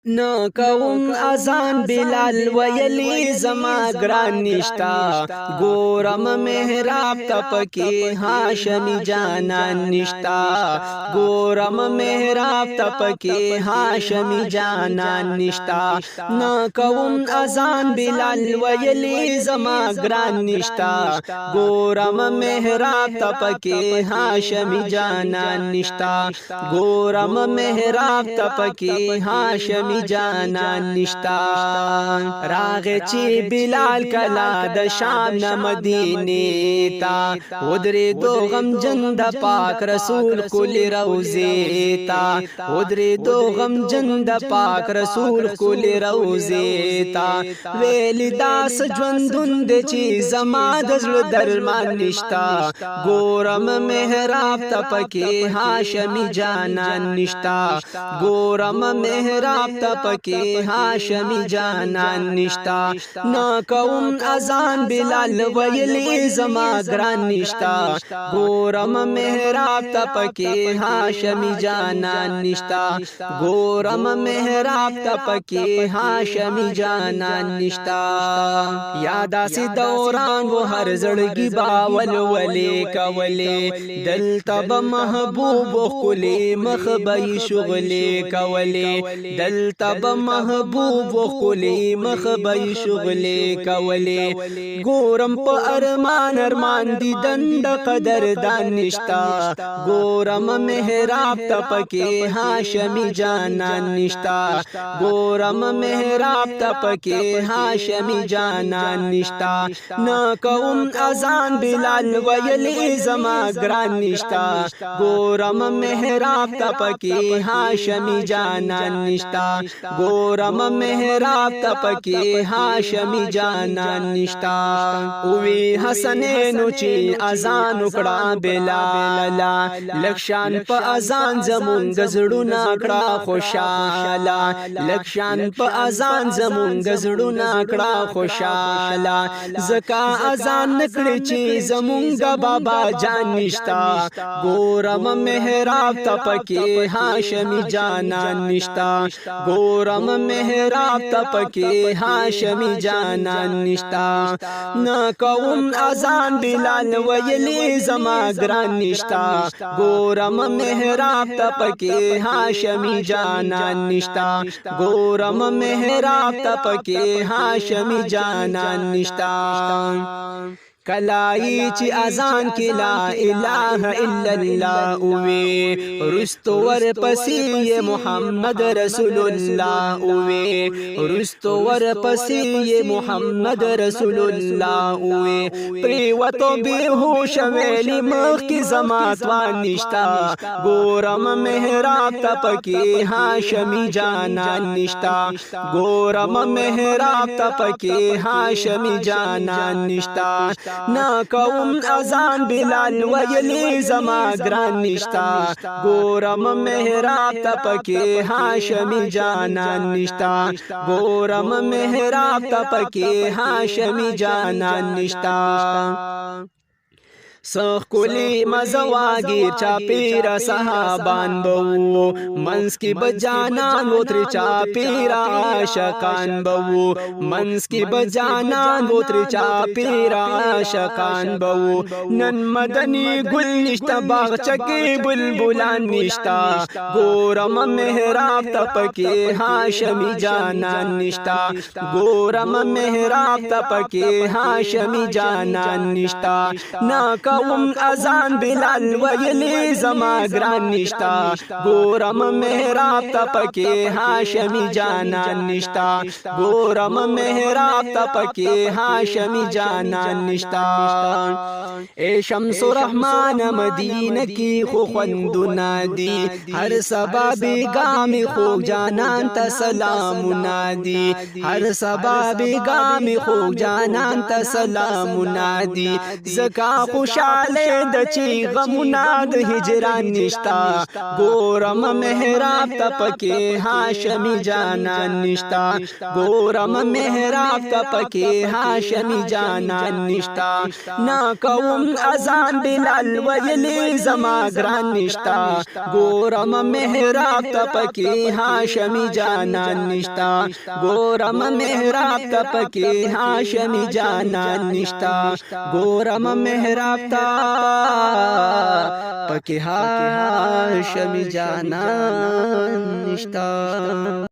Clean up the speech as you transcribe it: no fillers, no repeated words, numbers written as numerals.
न کوم اذان بلال ویلی زما گران نشتا گورم محراب تپکی هاشمی جانان نشتا گورم محراب تپکی هاشمی جانان نشتا न کوم اذان بلال ویلی زما گران نشتا گورم محراب تپکی هاشمی جانان نشتا گورم محراب تپکی هاشمی جانان نشتا راغ چی بلال کلا د شام ن مدینه تا ودری دو غم جند پاک رسول کل روزه تا ودری دو غم جند پاک رسول کل روزه تا ویل داس ژوندون د چی زما د زړه درمان نشتا ګورم محراب تپکی هاشمی جانان نشتا ګورم محراب تپکی هاشمی جانان نشتا نا کوم اذان بلال ویلی زما گران نشتا ګورم محراب تپکی هاشمی جانان نشتا ګورم محراب تپکی هاشمی جانان نشتا یادا سی دوران و هر زړګي باول ولي کولې دلته به محبوب خولي مخبي شغلي کولې دلته به محبوب خولي مخبي شغلي کولې ګورم په ارمان ارمان دي دند قدر دان نشتا ګورم محراب تپکی هاشمی جانان نشتا ګورم محراب تپکی هاشمی جانان نشتا نا کوم اذان بلال ویلی زما گران نشتا ګورم محراب تپکی هاشمی جانان نشتا ګورم محراب تپکی هاشمی جانان نشتا اوی حسنینو چې اذان وکړه بلالا لکشان په اذان زمونږ زړونه کړه خوشاله لکشان په اذان زمونږ زړونه کړه خوشاله زکا اذان نکړي چې زمونږ بابا جان نشتا ګورم محراب تپکی هاشمی جانان نشتا ګورم محراب تپکی هاشمی جانان نشتا نا کوم اذان بلال ویلی زما گران نشتا ګورم محراب تپکی هاشمی جانان نشتا ګورم محراب تپکی هاشمی جانان نشتا کلائی چی اذان کی لا الہ الا اللہ اوے رستو ور پسی محمد رسول اللہ اوے رستو ور پسی محمد رسول اللہ اوے پریوتو بے ہوش ویلی مخ کی زماتوان نشتا گورم محراب تپکی ہاشمی جانان نشتا گورم محراب تپکی ہاشمی جانان نشتا نا کوم اذان بلال ویلی زما گران نشتا ګورم محراب تپکی هاشمی جانان نشتا ګورم محراب تپکی هاشمی جانان نشتا سخ کلی مزواگیر چاپیر صحابان بو منس کی بجانان وتر چاپیر عاشقان بو منس کی بجانان وتر چاپیر عاشقان بو نن مدنی گل نشتا باغچکی بلبلان نشتا ګورم محراب تپکی هاشمی جانان نشتا ګورم محراب تپکی هاشمی جانان نشتا نا کوم اذان بلال ویلی زما گران نشتا ګورم محراب تپکی هاشمی جانان نشتا ګورم محراب تپکی هاشمی جانان نشتا اے شمس رحمان مدینہ کی خو خوندنا دی ہر سبا بیگامی خوگ جانان تا سلام نادی ہر سبا بیگامی خوگ جانان تا سلام نادی زکا خوشا خوشاله د چی غمنا د هجران نشتا ګورم محراب ته پکې هاشمی جانان نشتا ګورم محراب ته پکې هاشمی جانان نشتا نا کوم اذان بلال ویلی زما ګران نشتا ګورم محراب ته پکې هاشمی جانان نشتا ګورم محراب ته پکې هاشمی جانان نشتا ګورم محراب ته پکې هاشمی جانان نشتا.